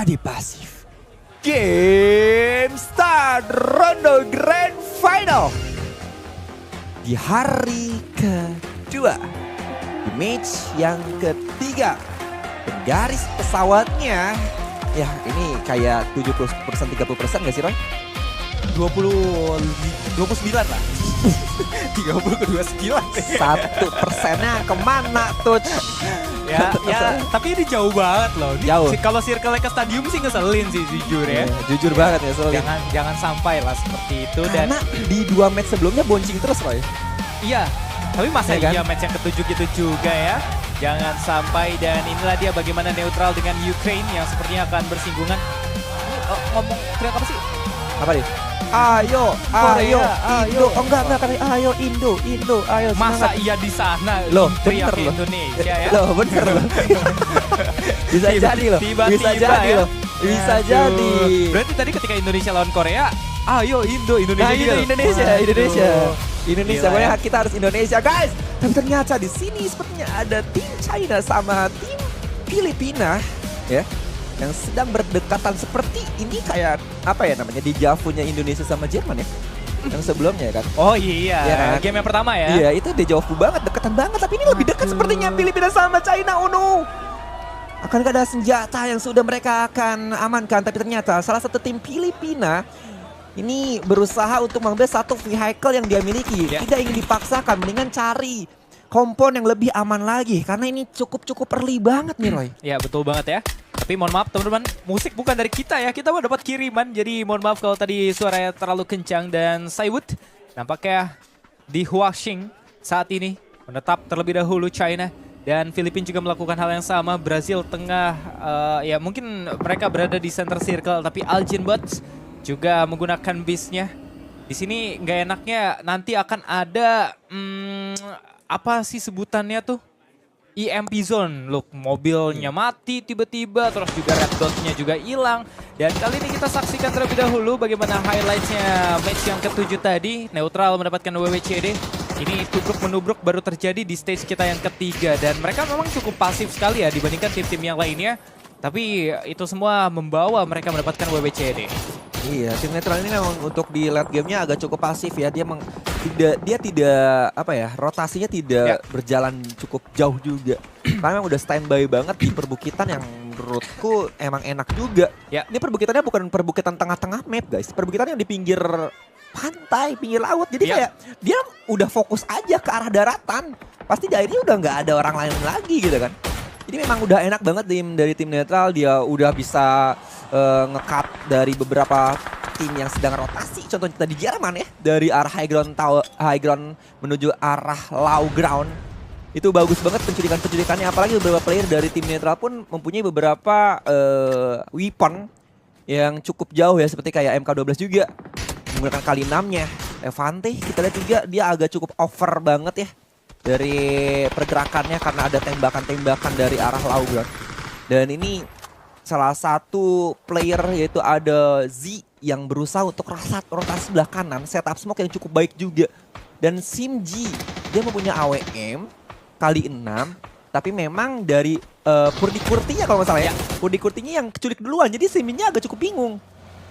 menjadi pasif. Game start ronde grand final. Di hari kedua, di match yang ketiga. Garis pesawatnya, ya ini kayak 70%, 30% gak sih Roy? 29 lah. 30 ke 29. 1%-nya kemana tuh? Ya, tapi ini jauh banget loh. Ini Jauh. Kalau circle ke stadium sih ngeselin sih jujur ya. Jujur banget ya soalnya. Jangan sampai lah seperti itu. Dan Karena di 2 match sebelumnya boncing terus Roy. iya, tapi masa Ya kan? iya match yang ketujuh gitu juga ya. Jangan sampai, dan inilah dia bagaimana neutral dengan Ukraine yang sepertinya akan bersinggungan. Ini, ngomong teriak apa sih? Apa nih? Ayo, Korea, Indo. ayo. Oh enggak, kan ayo Indo, ayo Masa semangat. iya di sana Loh, teriak bener loh. Indonesia ya? Loh, bener loh. Bisa jadi loh. Tiba-tiba Bisa jadi ya. loh. Bisa Aduh. jadi. Berarti tadi ketika Indonesia lawan Korea, ayo Indonesia Nah, juga itu loh. Indonesia. Gila Pokoknya ya. kita harus Indonesia, guys. Tapi ternyata di sini sepertinya ada tim China sama tim Filipina, ya, yang sedang berdekatan seperti ini kayak apa ya namanya di Javunya Indonesia sama Jerman ya, yang sebelumnya kan. Oh iya, Iya kan? game yang pertama ya. Iya, itu dejavu banget, deketan banget. Tapi ini lebih dekat sepertinya Filipina sama China. Oh no. Akankah ada senjata yang sudah mereka akan amankan? Tapi ternyata salah satu tim Filipina ini berusaha untuk mengambil satu vehicle yang dia miliki. Ya. Tidak ingin dipaksakan, mendingan cari kompon yang lebih aman lagi. Karena ini cukup early banget nih Roy. Iya betul banget ya. Tapi mohon maaf teman-teman, musik bukan dari kita ya. Kita mau dapat kiriman, jadi mohon maaf kalau tadi suaranya terlalu kencang. Dan Saiwood nampaknya di Huaxing saat ini menetap terlebih dahulu China. Dan Filipina juga melakukan hal yang sama. Brazil tengah, ya mungkin mereka berada di center circle. Tapi Algin Bots juga menggunakan bisnya. Di sini nggak enaknya nanti akan ada, apa sih sebutannya tuh? EMP zone, look mobilnya mati tiba-tiba, terus juga red dotnya juga hilang. Dan kali ini kita saksikan terlebih dahulu bagaimana highlightnya match yang ketujuh tadi. Neutral mendapatkan WWCD. Ini tubruk-menubruk baru terjadi di stage kita yang ketiga. Dan mereka memang cukup pasif sekali ya dibandingkan tim-tim yang lainnya. Tapi itu semua membawa mereka mendapatkan WWCD. Iya, tim netral ini memang untuk di late gamenya agak cukup pasif ya. Dia tidak apa ya, rotasinya tidak berjalan cukup jauh juga. Karena memang udah standby banget di perbukitan yang menurutku emang enak juga. Ya. Ini perbukitannya bukan perbukitan tengah-tengah map guys, perbukitan yang di pinggir pantai, pinggir laut. Jadi kayak dia udah fokus aja ke arah daratan. Pasti dari udah nggak ada orang lain lagi gitu kan. Jadi memang udah enak banget dari tim netral, dia udah bisa nge-cut dari beberapa tim yang sedang rotasi. Contohnya tadi Jerman ya, dari arah high ground menuju arah low ground. Itu bagus banget penculikan-penculikannya, apalagi beberapa player dari tim netral pun mempunyai beberapa weapon yang cukup jauh ya, seperti kayak MK12 juga. Menggunakan kali 6-nya. Evante kita lihat juga dia agak cukup over banget ya dari pergerakannya karena ada tembakan-tembakan dari arah low ground. Dan ini salah satu player yaitu ada Z yang berusaha untuk rotasi sebelah kanan, setup smoke yang cukup baik juga. Dan Simji dia mempunyai AWM kali 6, tapi memang dari Purdi Kurtinya kalau nggak salah ya. Purdi Kurtinya yang keculik duluan, jadi Simjinya agak cukup bingung.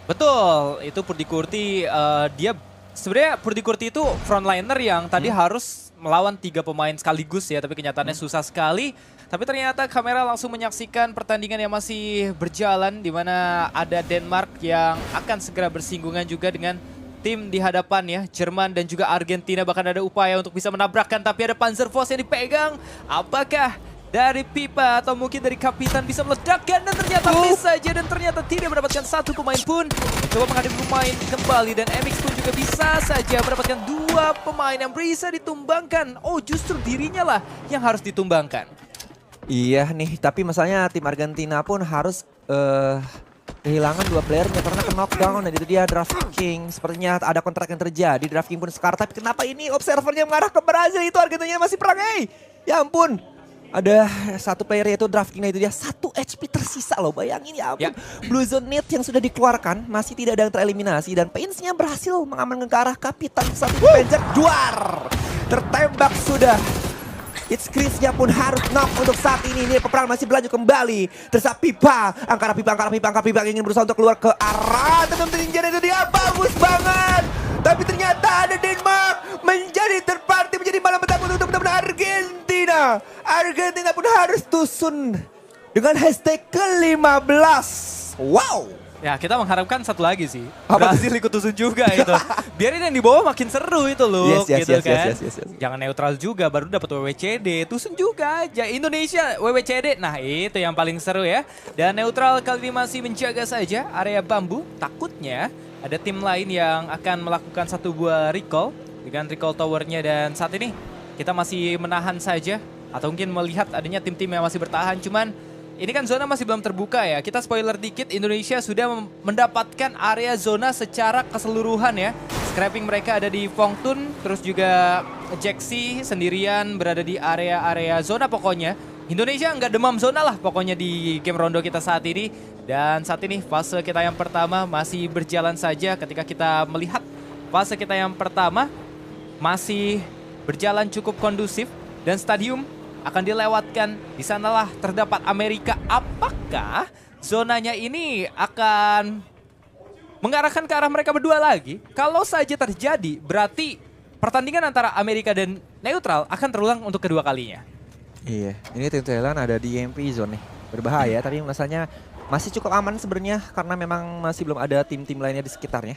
Betul, itu Purdi Kurti, dia sebenarnya Purdi Kurti itu frontliner yang tadi harus melawan 3 pemain sekaligus ya, tapi kenyataannya susah sekali. Tapi ternyata kamera langsung menyaksikan pertandingan yang masih berjalan, di mana ada Denmark yang akan segera bersinggungan juga dengan tim di hadapan ya, Jerman dan juga Argentina. Bahkan ada upaya untuk bisa menabrakkan, tapi ada Panzerfaust yang dipegang. Apakah dari Pipa atau mungkin dari Kapitan bisa meledakkan, dan ternyata miss saja, dan ternyata tidak mendapatkan satu pemain pun. Mencoba menghadapi pemain kembali, dan MX pun juga bisa saja mendapatkan 2 pemain yang bisa ditumbangkan. Oh, justru dirinya lah yang harus ditumbangkan. Iya nih, tapi masalahnya tim Argentina pun harus kehilangan 2 playernya karena ke knockdown, dan itu dia Draft King. Sepertinya ada kontrak yang terjadi, Draft King pun sekarang. Tapi kenapa ini observernya mengarah ke Brazil, itu Argentina masih perang, ya ampun. Ada satu player yaitu Draft King, itu dia 1 HP tersisa loh, bayangin ya ampun. Blue Zone Net yang sudah dikeluarkan masih tidak ada yang tereliminasi, dan Pains-nya berhasil mengamankan ke arah Kapitan. Satu Panzer Duar tertembak sudah. It's Chris-nya pun harus knock untuk saat ini. Ini peperangan masih berlanjut kembali. Tersa Pipa. Angkara Pipa yang ingin berusaha untuk keluar ke arah. Tentu Ninja itu dia bagus banget. Tapi ternyata ada Denmark menjadi third party, menjadi malam petang untuk teman-teman Argentina. Argentina pun harus tusun dengan hashtag ke-15. Wow. Ya kita mengharapkan satu lagi sih. Apa? Brazil ikut tusun juga itu. Biarin yang di bawah makin seru itu loh. Yes. Jangan neutral juga, baru dapat WWCD. Tusun juga aja. Indonesia WWCD. Nah itu yang paling seru ya. Dan neutral kali ini masih menjaga saja area bambu. Takutnya ada tim lain yang akan melakukan satu buah recall. Dengan recall towernya, dan saat ini kita masih menahan saja. Atau mungkin melihat adanya tim-tim yang masih bertahan. Cuman ini kan zona masih belum terbuka ya. Kita spoiler dikit, Indonesia sudah mendapatkan area zona secara keseluruhan ya. Scrapping mereka ada di Fongtun, terus juga Jaxi sendirian berada di area-area zona pokoknya. Indonesia nggak demam zona lah pokoknya di game rondo kita saat ini. Dan saat ini fase kita yang pertama masih berjalan saja. Ketika kita melihat fase kita yang pertama masih berjalan cukup kondusif. Dan stadium akan dilewatkan, di sanalah terdapat Amerika. Apakah zonanya ini akan mengarahkan ke arah mereka berdua lagi? Kalau saja terjadi, berarti pertandingan antara Amerika dan neutral akan terulang untuk kedua kalinya. Iya, ini tim Thailand ada di EMP zone nih. Berbahaya, tapi rasanya masih cukup aman sebenarnya karena memang masih belum ada tim-tim lainnya di sekitarnya.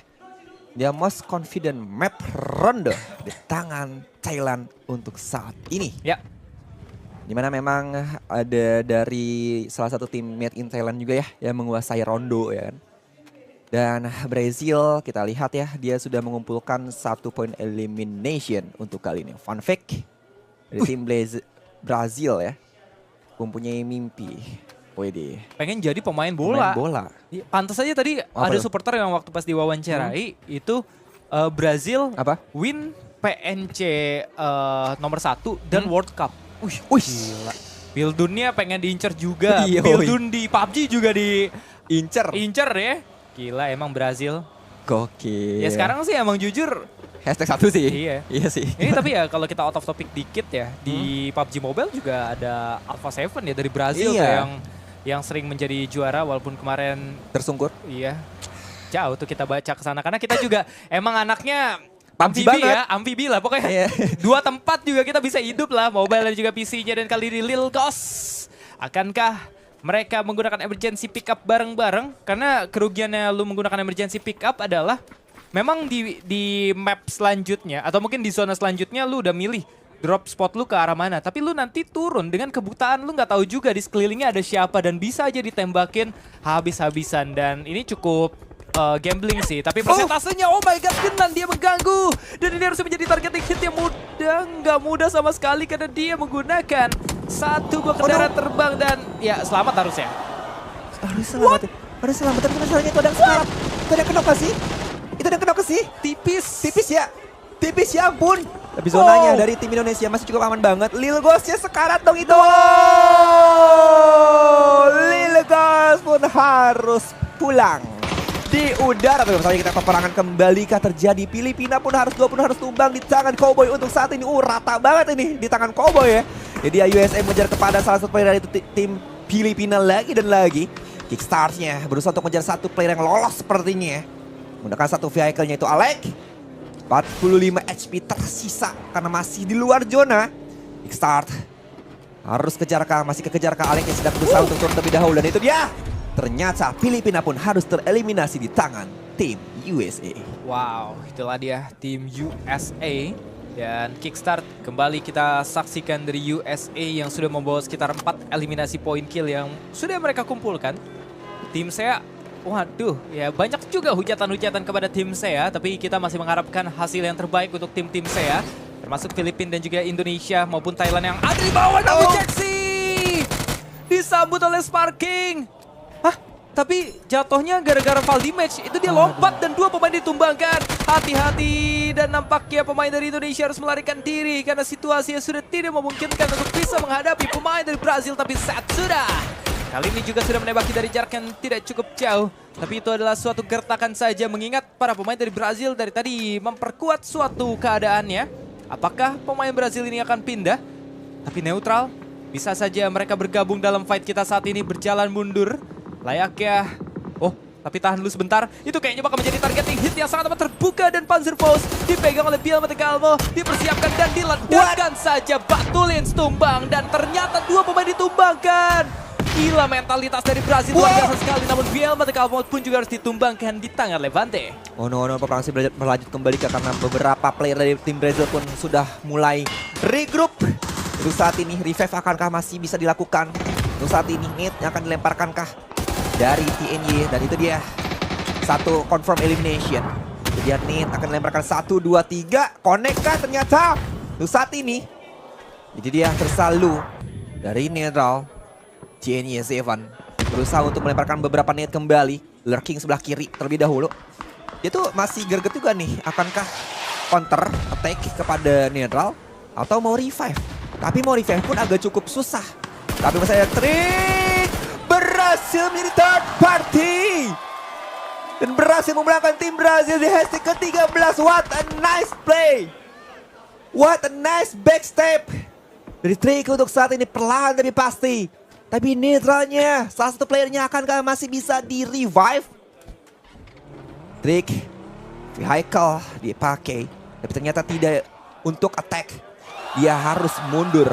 Dia most confident map rondo di tangan Thailand untuk saat ini. Ya. Dimana memang ada dari salah satu tim made in Thailand juga ya yang menguasai rondo ya kan. Dan Brazil kita lihat ya, dia sudah mengumpulkan 1 point elimination untuk kali ini. Fun fact dari tim Brazil ya, mempunyai mimpi. Wede. Pengen jadi pemain bola. Pemain bola. Ya, pantas aja tadi Apa ada tuh? supporter yang waktu pas diwawancarai itu Brazil Apa? win PNC nomor 1 dan World Cup. Wih, Gila. Bildunnya pengen diincer juga. Iya, Bildun di PUBG juga incer. diincer ya. Gila emang Brazil. Gokil. Ya sekarang sih emang jujur. hashtag 1 sih. Iya. Iya sih. Ini tapi ya kalau kita out of topic dikit ya. Di PUBG Mobile juga ada Alpha 7 ya dari Brazil tuh Iya. yang sering menjadi juara walaupun kemarin Tersungkur. iya. Jauh tuh kita baca ke sana karena kita juga emang anaknya PUBG amfibi banget. ya, amfibi lah pokoknya. Iya. 2 tempat juga kita bisa hidup lah, mobile dan juga PC-nya. Dan kali ini Lil Ghost, akankah mereka menggunakan emergency pickup bareng-bareng? Karena kerugiannya lu menggunakan emergency pickup adalah memang di map selanjutnya atau mungkin di zona selanjutnya lu udah milih drop spot lu ke arah mana, tapi lu nanti turun dengan kebutaan, lu nggak tahu juga di sekelilingnya ada siapa dan bisa aja ditembakin habis-habisan. Dan ini cukup gambling sih, tapi persentasenya oh my god, Genan dia mengganggu dan ini harus menjadi targeting hit yang nggak mudah sama sekali karena dia menggunakan satu buah kendaraan terbang dan ya selamat harusnya. Harus selamat. Harus selamat, tapi masalahnya itu ada yang sekarat. Itu ada yang kenapa sih? Itu ada yang kenapa sih? Tipis. Tipis ya? Tipis ya ampun. Tapi zonanya dari tim Indonesia masih cukup aman banget. Lil Ghost-nya sekarat dong itu. Lil Ghost pun harus pulang. Di udara, tapi misalnya kita peperangan kembali kah terjadi. Filipina pun harus tumbang di tangan Cowboy untuk saat ini. Rata banget ini di tangan Cowboy ya. Jadi USA mengejar kepada salah satu player dari tim Filipina lagi dan lagi. Kickstart-nya berusaha untuk mengejar satu player yang lolos sepertinya ya. Menggunakan satu vehicle-nya itu Alec. 45 HP tersisa karena masih di luar zona. Kickstart. Harus kejar kah? Masih kekejar kah Alec yang sedang berusaha untuk turun terlebih dahulu. Dan itu dia. Ternyata Filipina pun harus tereliminasi di tangan tim USA. Wow, itulah dia tim USA. Dan kickstart kembali kita saksikan dari USA yang sudah membawa sekitar 4 eliminasi point kill yang sudah mereka kumpulkan. Tim saya, waduh ya banyak juga hujatan-hujatan kepada tim saya. Tapi kita masih mengharapkan hasil yang terbaik untuk tim-tim saya. Termasuk Filipina dan juga Indonesia maupun Thailand yang ada di bawah. Namun Jaxi disambut oleh Sparking. Hah? Tapi jatuhnya gara-gara fall damage. Itu dia lompat dan 2 pemain ditumbangkan. Hati-hati. Dan nampaknya pemain dari Indonesia harus melarikan diri. Karena situasinya sudah tidak memungkinkan untuk bisa menghadapi pemain dari Brazil. Tapi saat sudah. Kali ini juga sudah menembaki dari jarak yang tidak cukup jauh. Tapi itu adalah suatu gertakan saja. Mengingat para pemain dari Brazil dari tadi memperkuat suatu keadaannya. Apakah pemain Brazil ini akan pindah? Tapi neutral, bisa saja mereka bergabung dalam fight kita saat ini, berjalan mundur. Layaknya, oh tapi tahan dulu sebentar. Itu kayaknya bakal menjadi targeting hit yang sangat amat terbuka. Dan Panzerfaust dipegang oleh Biel Matagalmo, dipersiapkan dan diledakkan saja. Batulins tumbang dan ternyata 2 pemain ditumbangkan. Gila mentalitas dari Brazil luar biasa sekali. Namun Biel Matagalmo pun juga harus ditumbangkan di tangan Levante. Oh no, peperangan masih berlanjut kembali karena beberapa player dari tim Brazil pun sudah mulai regroup. Untuk saat ini revive akankah masih bisa dilakukan? Untuk saat ini nade yang akan dilemparkankah dari TNY? Dan itu dia satu confirm elimination. Itu dia nade akan dilemparkan 1, 2, 3. Connect kah ternyata? Untuk saat ini itu dia tersalu dari netral. TNY Sevan berusaha untuk melemparkan beberapa nade kembali. Lurking sebelah kiri terlebih dahulu. Dia tuh masih greget juga nih. Akankah counter attack kepada netral atau mau revive? Tapi mau revive pun agak cukup susah. Tapi saya trik berhasil menjadi third party. Dan berhasil memenangkan tim Brazil di hashtag ke-13. What a nice play. What a nice backstep. Dari trik untuk saat ini perlahan tapi pasti. Tapi netralnya, salah satu playernya akankah masih bisa di-revive? Trik vehicle dipakai. Tapi ternyata tidak untuk attack. Dia harus mundur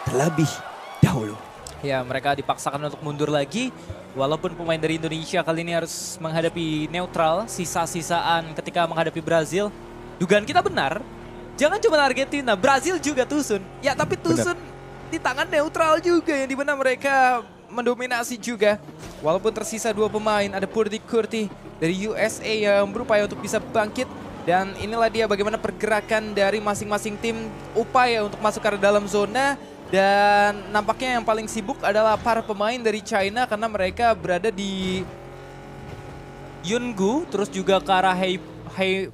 terlebih dahulu. Ya, mereka dipaksakan untuk mundur lagi. Walaupun pemain dari Indonesia kali ini harus menghadapi neutral, sisa-sisaan ketika menghadapi Brazil. Dugaan kita benar, jangan cuma Argentina, Brazil juga tusun. Ya, tapi tusun di tangan neutral juga yang dimana mereka mendominasi juga. Walaupun tersisa 2 pemain, ada Purdy Curti dari USA yang berupaya untuk bisa bangkit. Dan inilah dia bagaimana pergerakan dari masing-masing tim upaya untuk masuk ke dalam zona. Dan nampaknya yang paling sibuk adalah para pemain dari China karena mereka berada di Yungu, terus juga ke arah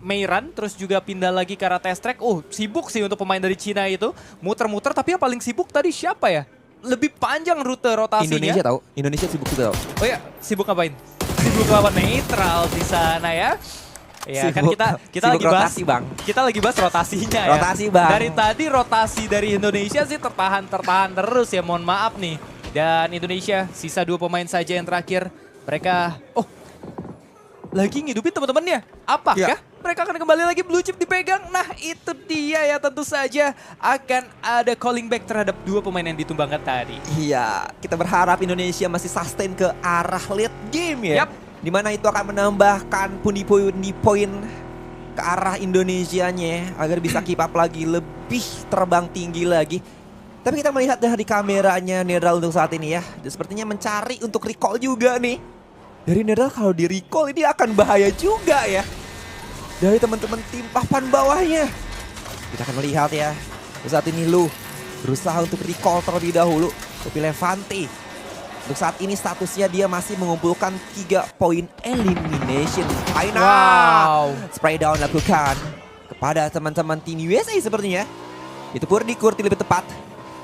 Meiran, terus juga pindah lagi ke arah test track. Oh, sibuk sih untuk pemain dari Cina itu. Muter-muter, tapi yang paling sibuk tadi siapa ya? Lebih panjang rute rotasinya. Indonesia tahu, Indonesia sibuk juga tahu. Oh ya, sibuk ngapain? Sibuk lawan netral di sana ya. Ya kan kita lagi bahas rotasi, Bang. Kita lagi bahas rotasinya ya. Rotasi, Bang. Dari tadi rotasi dari Indonesia sih tertahan terus ya, mohon maaf nih. Dan Indonesia sisa 2 pemain saja yang terakhir. Mereka lagi ngidupin teman-temannya. Apakah mereka akan kembali lagi blue chip dipegang? Nah, itu dia ya, tentu saja akan ada calling back terhadap 2 pemain yang ditumbangkan tadi. Iya, kita berharap Indonesia masih sustain ke arah late game ya. Yap. Dimana itu akan menambahkan pundi-pundi poin ke arah Indonesianya agar bisa keep up lagi, lebih terbang tinggi lagi. Tapi kita melihat dari kameranya Nedral untuk saat ini ya, dia sepertinya mencari untuk recall juga nih. Dari Nedral kalau di recall ini akan bahaya juga ya. Dari teman-teman tim papan bawahnya. Kita akan melihat ya, saat ini Lu berusaha untuk recall terlebih dahulu. Tapi Levante untuk saat ini statusnya dia masih mengumpulkan 3 poin elimination. Aina, Wow. spray down lakukan kepada teman-teman tim USA sepertinya. Itu Purdy Curti lebih tepat.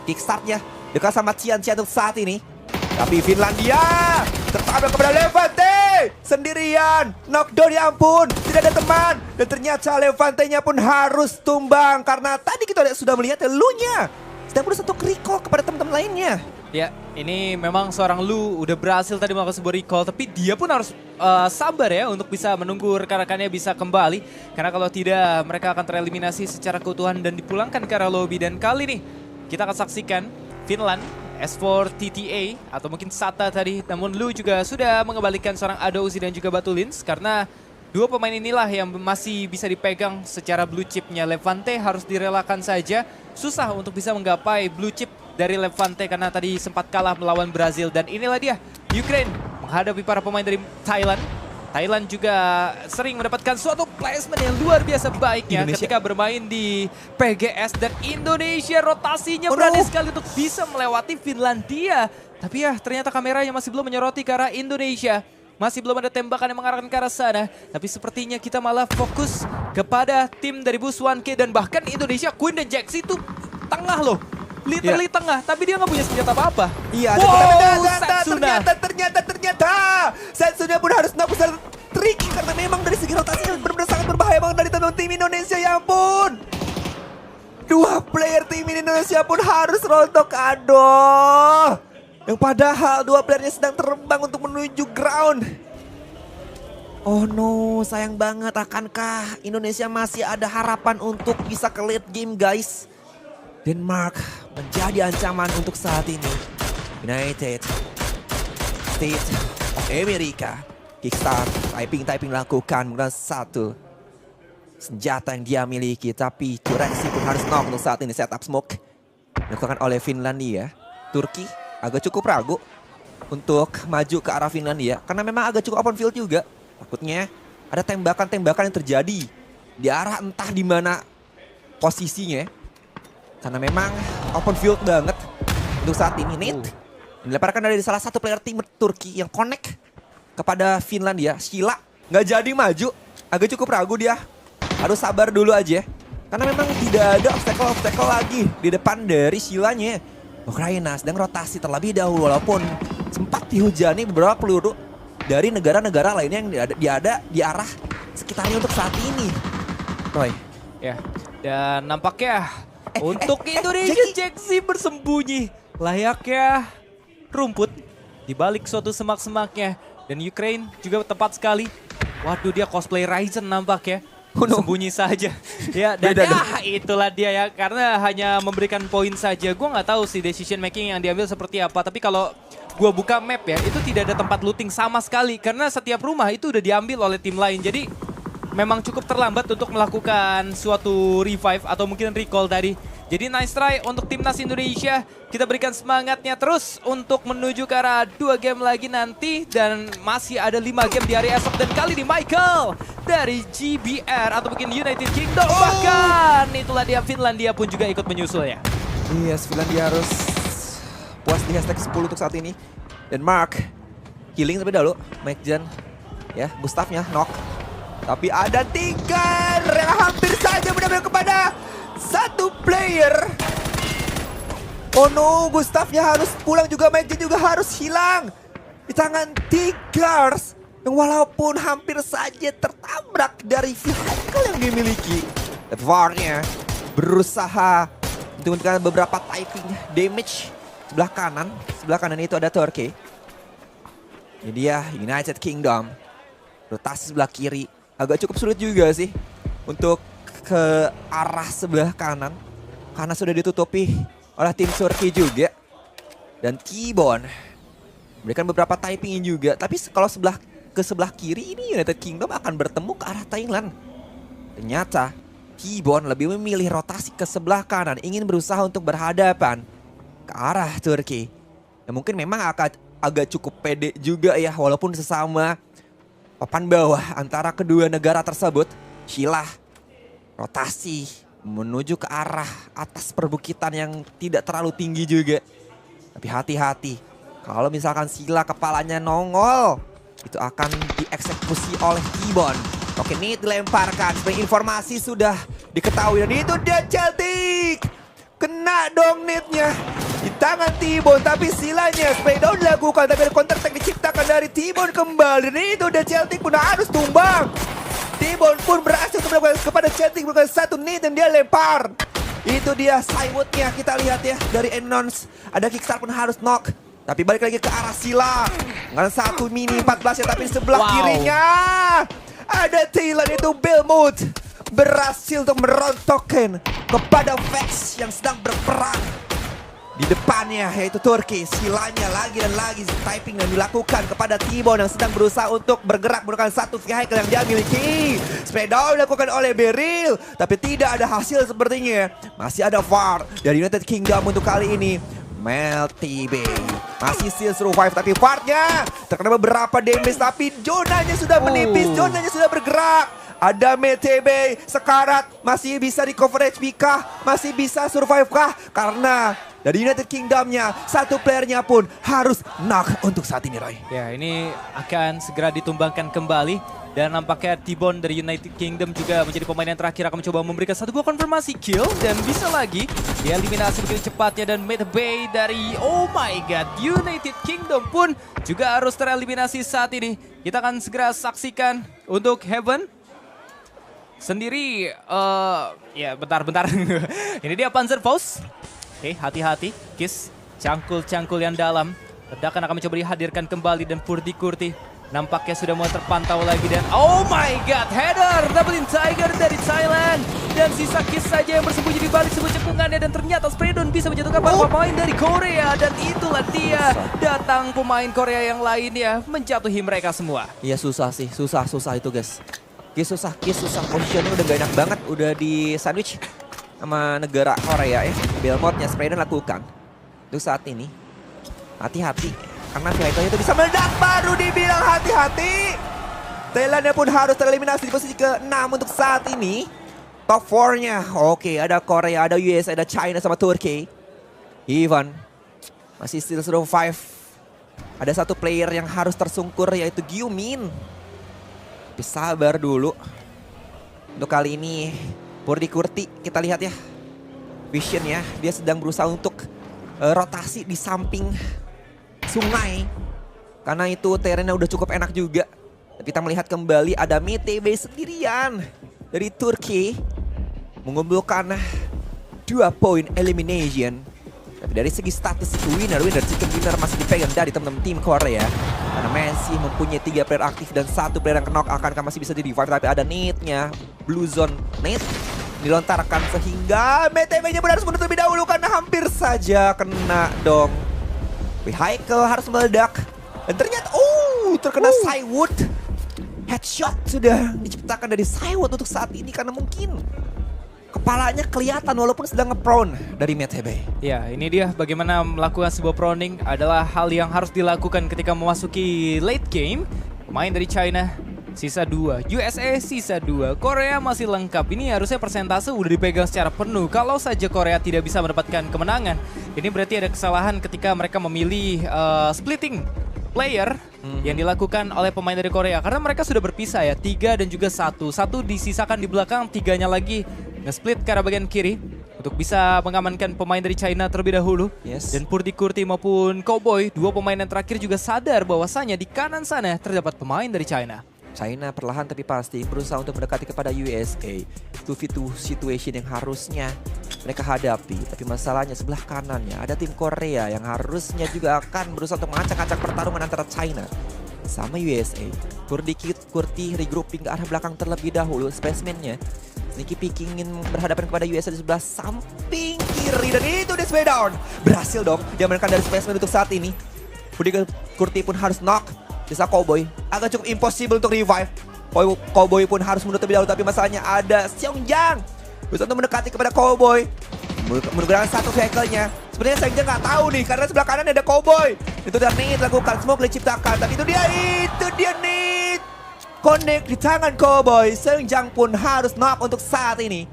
Kickstartnya dekat sama Cian untuk saat ini. Tapi Finlandia tertabrak kepada Levante sendirian. Knockdown, ya ampun, tidak ada teman. Dan ternyata Levante-nya pun harus tumbang karena tadi kita sudah melihat Lu-nya sedang berusaha untuk recall kepada teman-teman lainnya. Ya, ini memang seorang Lu udah berhasil tadi melakukan sebuah recall, tapi dia pun harus sabar ya untuk bisa menunggu rekan-rekannya bisa kembali. Karena kalau tidak, mereka akan tereliminasi secara keutuhan dan dipulangkan ke arah lobby. Dan kali ini kita akan saksikan Finland, S4 TTA atau mungkin SATA tadi. Namun Lu juga sudah mengembalikan seorang Adouzi dan juga Batulins karena 2 pemain inilah yang masih bisa dipegang secara blue chipnya. Levante harus direlakan saja. Susah untuk bisa menggapai blue chip dari Levante karena tadi sempat kalah melawan Brazil. Dan inilah dia, Ukraine menghadapi para pemain dari Thailand. Thailand juga sering mendapatkan suatu placement yang luar biasa baiknya ketika bermain di PGS. Dan Indonesia rotasinya berani sekali untuk bisa melewati Finlandia. Tapi ya ternyata kameranya masih belum menyoroti ke arah Indonesia. Masih belum ada tembakan yang mengarahkan ke arah sana. Tapi sepertinya kita malah fokus kepada tim dari Bus 1K. Dan bahkan Indonesia, Queen dan Jaxi itu tengah loh. Literally tengah, tapi dia nggak punya senjata apa-apa. Iya, ternyata Setsuna pun harus melakukan trik karena memang dari segi rotasinya benar-benar sangat berbahaya banget dari teman tim Indonesia, ya ampun. Dua player tim Indonesia pun harus rontok, aduh. Yang padahal dua playernya sedang terbang untuk menuju ground. Oh no, sayang banget. Akankah Indonesia masih ada harapan untuk bisa ke late game, guys? Denmark menjadi ancaman untuk saat ini. United States of America. Kickstart, typing lakukan menggunakan satu senjata yang dia miliki. Tapi Tureksi pun harus knock untuk saat ini. Setup smoke dilakukan oleh Finlandia. Turki agak cukup ragu untuk maju ke arah Finlandia. Karena memang agak cukup open field juga. Takutnya ada tembakan-tembakan yang terjadi di arah entah di mana posisinya. Karena memang open field banget untuk saat ini. Nate dilemparkan dari salah satu player tim Turki yang connect kepada Finlandia. Sheila nggak jadi maju, agak cukup ragu dia. Harus sabar dulu aja. Karena memang tidak ada obstacle lagi di depan dari Sheila-nya. Ukraina sedang rotasi terlebih dahulu walaupun sempat dihujani beberapa peluru dari negara-negara lainnya yang ada di arah sekitarnya untuk saat ini. Roy. Ya, dan nampaknya untuk Indonesia Jaxi bersembunyi layaknya rumput di balik suatu semak-semaknya. Dan Ukraine juga tepat sekali. Waduh, dia cosplay Ryzen nampaknya. Sembunyi saja. Ya, dan itulah dia ya. Karena hanya memberikan poin saja. Gue nggak tahu sih decision making yang diambil seperti apa. Tapi kalau gue buka map ya, itu tidak ada tempat looting sama sekali. Karena setiap rumah itu udah diambil oleh tim lain. Jadi memang cukup terlambat untuk melakukan suatu revive atau mungkin recall tadi. Jadi nice try untuk timnas Indonesia. Kita berikan semangatnya terus untuk menuju ke arah 2 game lagi nanti. Dan masih ada 5 game di hari esok. Dan kali ini Michael dari GBR atau mungkin United Kingdom. Bahkan itulah dia, Finlandia pun juga ikut menyusul ya. Yes, Finlandia harus puas di hashtag 10 untuk saat ini. Denmark healing tapi dahulu. Mike Jen ya, Gustafnya knock. Tapi ada 3 yang hampir saja benar-benar kepada satu player. Oh no, Gustafnya harus pulang juga, Mike Jen juga harus hilang. Di tangan Tigers yang walaupun hampir saja tertabrak dari vehicle yang dimiliki. Tapi VAR-nya berusaha untuk memberikan beberapa typing damage sebelah kanan. Sebelah kanan itu ada Turkey. Ini dia United Kingdom. Rotasi sebelah kiri. Agak cukup sulit juga sih untuk ke arah sebelah kanan. Karena sudah ditutupi oleh tim Turki juga. Dan T-Bone memberikan beberapa typing juga. Tapi kalau ke sebelah kiri ini United Kingdom akan bertemu ke arah Thailand. Ternyata T-Bone lebih memilih rotasi ke sebelah kanan. Ingin berusaha untuk berhadapan ke arah Turki. Ya mungkin memang agak cukup pede juga ya. Walaupun sesama papan bawah antara kedua negara tersebut. Sheila rotasi menuju ke arah atas perbukitan yang tidak terlalu tinggi juga. Tapi hati-hati. Kalau misalkan Sheila kepalanya nongol, itu akan dieksekusi oleh T-Bone. Oke, ini dilemparkan. Sebagai informasi sudah diketahui. Dan itu dia Celtic. Kena dong netnya di tangan T-Bone. Tapi silanya spray down dilakukan. Tapi ada counter attack diciptakan dari T-Bone kembali. Dan itu dia Celtic pun harus tumbang. T-Bone pun berhasil untuk melakukan kepada Celtic. Melakukan satu net dan dia lempar. Itu dia Cywood-nya. Kita lihat ya dari Enons. Ada kickstart pun harus knock. Tapi balik lagi ke arah Sheila. Dengan satu mini 14 ya. Tapi di sebelah kirinya ada Thailand, itu Belmont. Berhasil untuk merontokkan kepada Vex yang sedang berperang. Di depannya yaitu Turki. Sheila-nya lagi dan lagi typing dan dilakukan kepada T-Bone yang sedang berusaha untuk bergerak menggunakan satu vehicle yang dia miliki. Spray down dilakukan oleh Beryl. Tapi tidak ada hasil sepertinya. Masih ada VAR dari United Kingdom untuk kali ini. Melty Bay masih still survive, tapi VAR-nya terkena beberapa damage. Tapi zonanya sudah menipis, zonanya sudah bergerak. Ada Melty Bay sekarat, masih bisa di coverage kah? Masih bisa survive kah? Karena dari United Kingdom-nya satu playernya pun harus knock untuk saat ini, Roy. Ya, ini akan segera ditumbangkan kembali. Dan nampaknya T-Bone dari United Kingdom juga menjadi pemain yang terakhir akan mencoba memberikan satu buah konfirmasi kill. Dan bisa lagi dieliminasi begitu cepatnya. Dan Melty Bay dari, oh my god, United Kingdom pun juga harus tereliminasi saat ini. Kita akan segera saksikan untuk Heaven. sendiri, ya bentar-bentar. Ini dia Panzer Faust. Oke, hati-hati. Kiss, cangkul-cangkul yang dalam. Ledakan akan mencoba dihadirkan kembali dan Purdy nampaknya sudah mulai terpantau lagi dan oh my god, header dapetin Tiger dari Thailand dan sisa Kiss saja yang bersembunyi di balik sebuah cekungannya dan ternyata Spraydon bisa menjatuhkan para pemain dari Korea dan itulah dia datang pemain Korea yang lainnya menjatuhi mereka semua. Iya susah sih, susah itu guys. Kiss susah, positionnya udah gak enak banget, udah di sandwich sama negara Korea ya. Belmont-nya Spraydon lakukan untuk saat ini. Hati-hati, karena vehicle itu bisa meledak, baru dibilang hati-hati. Thailandnya pun harus tereliminasi di posisi ke-6 untuk saat ini. Top 4-nya, oke ada Korea, ada US, ada China sama Turki. Ivan masih still survive. Ada satu player yang harus tersungkur yaitu Gyumin. Tapi sabar dulu. Untuk kali ini Purdy Kurti kita lihat ya. Vision ya, dia sedang berusaha untuk rotasi di samping sungai. Karena itu terrennya udah cukup enak juga. Tapi kita melihat kembali ada MTB sendirian dari Turki. Mengumpulkan 2 poin elimination. Tapi dari segi statistik winner chicken winner masih dipegang dari teman-teman tim Korea. Karena masih mempunyai 3 player aktif dan 1 player yang knock akankah masih bisa di revive. Tapi ada nade-nya, Blue Zone nade dilontarkan sehingga MTB-nya pun harus menutup lebih dahulu karena hampir saja kena dong. Vehicle harus meledak dan ternyata terkena Cywood. Headshot sudah diciptakan dari Cywood untuk saat ini karena mungkin kepalanya kelihatan walaupun sedang nge-prone dari MTB. Ya, ini dia bagaimana melakukan sebuah proning adalah hal yang harus dilakukan ketika memasuki late game. Pemain dari China sisa 2, USA sisa 2, Korea masih lengkap. Ini harusnya persentase udah dipegang secara penuh. Kalau saja Korea tidak bisa mendapatkan kemenangan, ini berarti ada kesalahan ketika mereka memilih splitting player yang dilakukan oleh pemain dari Korea. Karena mereka sudah berpisah ya, 3 dan juga 1. 1 disisakan di belakang, 3-nya lagi nge-split ke arah bagian kiri untuk bisa mengamankan pemain dari China terlebih dahulu. Dan Purdy Kurti maupun Cowboy, 2 pemain yang terakhir juga sadar bahwasanya di kanan sana terdapat pemain dari China. China perlahan tapi pasti berusaha untuk mendekati kepada USA. 2v2 situation yang harusnya mereka hadapi. Tapi masalahnya sebelah kanannya ada tim Korea yang harusnya juga akan berusaha untuk mengacak-acak pertarungan antara China sama USA. Purdy Kurti regrouping ke arah belakang terlebih dahulu. Spaceman-nya Sneaky Peek ingin berhadapan kepada USA di sebelah samping kiri. Dan itu dia spray down. Berhasil dong diamankan dari Spaceman untuk saat ini. Purdy Kurti pun harus knock. Bisa Cowboy agak cukup impossible untuk revive. Cowboy pun harus menutup dahulu. Tapi masalahnya ada Seongjang berusaha untuk mendekati kepada Cowboy menggunakan satu vehicle-nya. Sebenarnya Seongjang nggak tahu nih karena sebelah kanan ada Cowboy. Itu udah nade lakukan, smoke diciptakan. Tapi itu dia nade connect di tangan Cowboy. Seongjang pun harus knock untuk saat ini.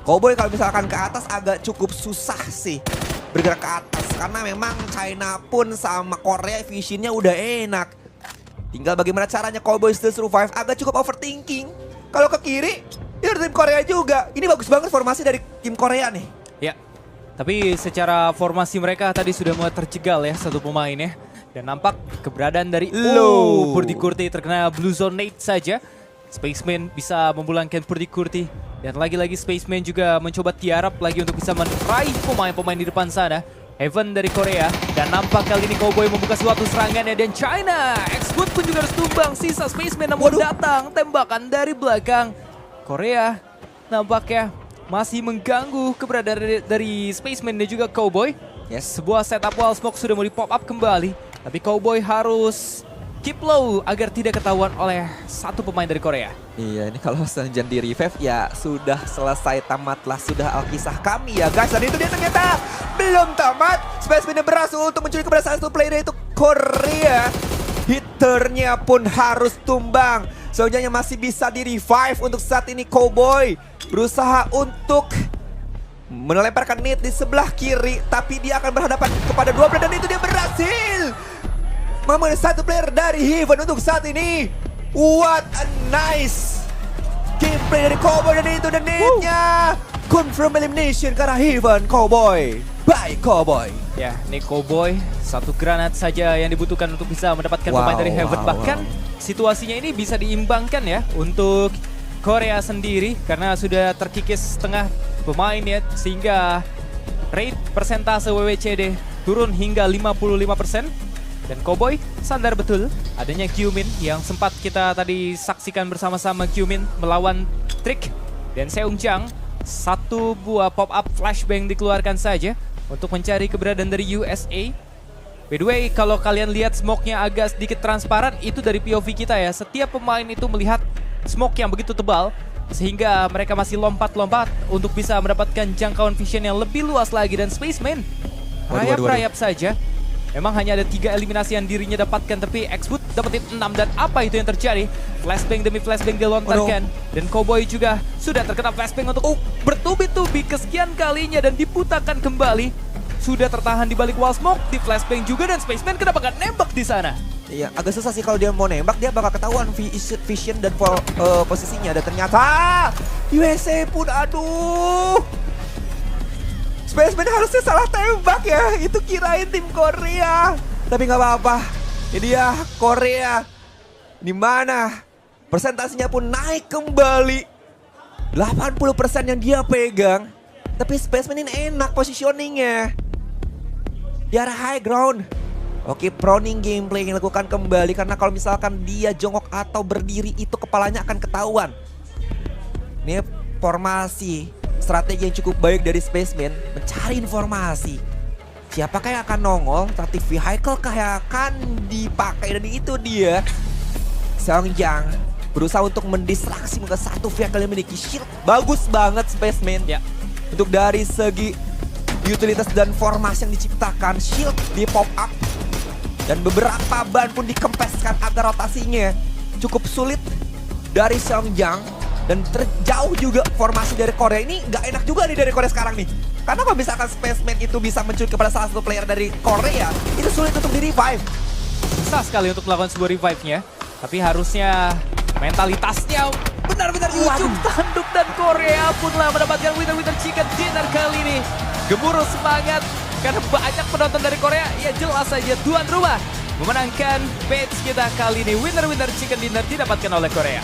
Cowboy kalau misalkan ke atas agak cukup susah sih bergerak ke atas karena memang China pun sama Korea visionnya udah enak. Tinggal bagaimana caranya Cowboy still survive, agak cukup overthinking. Kalau ke kiri, itu tim Korea juga. Ini bagus banget formasi dari tim Korea nih. Ya, tapi secara formasi mereka tadi sudah mulai terjegal ya satu pemain ya. Dan nampak keberadaan dari Purdy Kurti terkena Blue Zone nade saja. Spaceman bisa memulangkan Purdy Kurti. Dan lagi-lagi Spaceman juga mencoba tiarap lagi untuk bisa meraih pemain-pemain di depan sana. Heaven dari Korea. Dan nampak kali ini Cowboy membuka suatu serangannya. Dan China, X-Boot pun juga harus tumbang. Sisa Spaceman namun datang tembakan dari belakang. Korea nampaknya masih mengganggu keberadaan dari Spaceman dan juga Cowboy. Sebuah setup wall smoke sudah mau di pop up kembali. Tapi Cowboy harus keep low agar tidak ketahuan oleh satu pemain dari Korea. Iya, ini kalau Seongjang di revive ya sudah selesai, tamatlah sudah alkisah kami ya guys. Dan itu dia ternyata belum tamat. Spaceman berhasil untuk mencuri kepada salah satu player yaitu Korea. Hitternya pun harus tumbang. Seongjang yang masih bisa di revive untuk saat ini. Cowboy berusaha untuk melemparkan nade di sebelah kiri. Tapi dia akan berhadapan kepada 2 player dan itu dia berhasil memang satu player dari Heaven untuk saat ini. What a nice gameplay dari Cowboy dan itu dan nade-nya. Confirm elimination karena Heaven Cowboy. Bye Cowboy. Ya, ini Cowboy satu granat saja yang dibutuhkan untuk bisa mendapatkan pemain dari Heaven. Bahkan situasinya ini bisa diimbangkan ya untuk Korea sendiri karena sudah terkikis setengah pemain ya, sehingga rate persentase WWCD turun hingga 55%. Dan Cowboy sadar betul adanya Gyumin yang sempat kita tadi saksikan bersama-sama, Gyumin melawan Trick dan Seungjang. Satu buah pop-up flashbang dikeluarkan saja untuk mencari keberadaan dari USA. By the way, kalau kalian lihat smoke-nya agak sedikit transparan, itu dari POV kita ya. Setiap pemain itu melihat smoke yang begitu tebal, sehingga mereka masih lompat-lompat untuk bisa mendapatkan jangkauan vision yang lebih luas lagi. Dan Spaceman rayap-rayap saja. Memang hanya ada 3 eliminasi yang dirinya dapatkan, tapi Xwood dapetin 6. Dan apa itu yang terjadi? Flashbang demi flashbang dilontarkan. Dan Cowboy juga sudah terkena flashbang untuk bertubi-tubi kesekian kalinya dan diputakan kembali. Sudah tertahan di balik wall smoke, di flashbang juga, dan Spaceman kenapa gak nembak di sana? Iya, agak susah sih kalau dia mau nembak, dia bakal ketahuan vision dan posisinya. Dan ternyata USA pun aduh. Spaceman harusnya salah tembak ya, itu kirain tim Korea. Tapi nggak apa-apa, ini dia Korea. Di mana presentasinya pun naik kembali. 80% yang dia pegang. Tapi Spaceman ini enak positioningnya. Di arah high ground. Oke, proning gameplay yang dilakukan kembali. Karena kalau misalkan dia jongkok atau berdiri, itu kepalanya akan ketahuan. Ini formasi, strategi yang cukup baik dari Spaceman. Mencari informasi. Siapakah yang akan nongol? Taktik vehicle kah yang akan dipakai? Dan itu dia Seungjang berusaha untuk mendistraksi ke satu vehicle yang memiliki shield. Bagus banget Spaceman ya. Untuk dari segi utilitas dan formasi yang diciptakan, shield di pop up. Dan beberapa ban pun dikempeskan agar rotasinya cukup sulit dari Seungjang. Dan terjauh juga formasi dari Korea. Ini nggak enak juga nih dari Korea sekarang nih. Karena kalau misalkan Spaceman itu bisa mencuri kepada salah satu player dari Korea, itu sulit untuk di-revive. Susah sekali untuk melakukan sebuah revive-nya. Tapi harusnya mentalitasnya benar-benar di ujung tanduk. Dan Korea pun lah mendapatkan winner chicken dinner kali ini. Gemuruh semangat karena banyak penonton dari Korea. Ya jelas saja tuan rumah memenangkan match kita kali ini. Winner chicken dinner didapatkan oleh Korea.